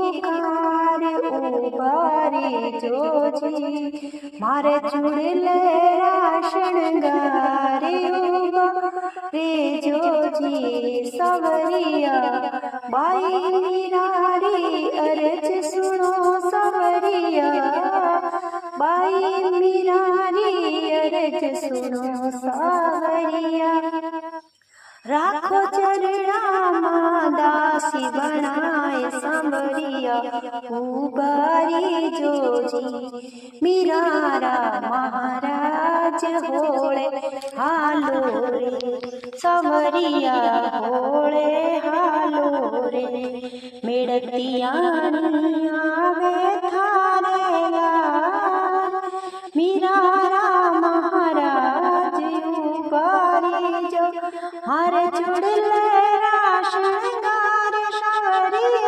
पुकार उबारी जोजी मारे चुड़लेरा शृंगारे उबारे जोजी सवरिया बाई मीरारी अरज सुनो सवरिया बाई मीरारी अरज सुनो सवरिया राखो चरणामां दासी बनाए सांवरिया उबारी जोजी मीरारा महाराज होळे हालो रे सांवरिया होळे हालो रे।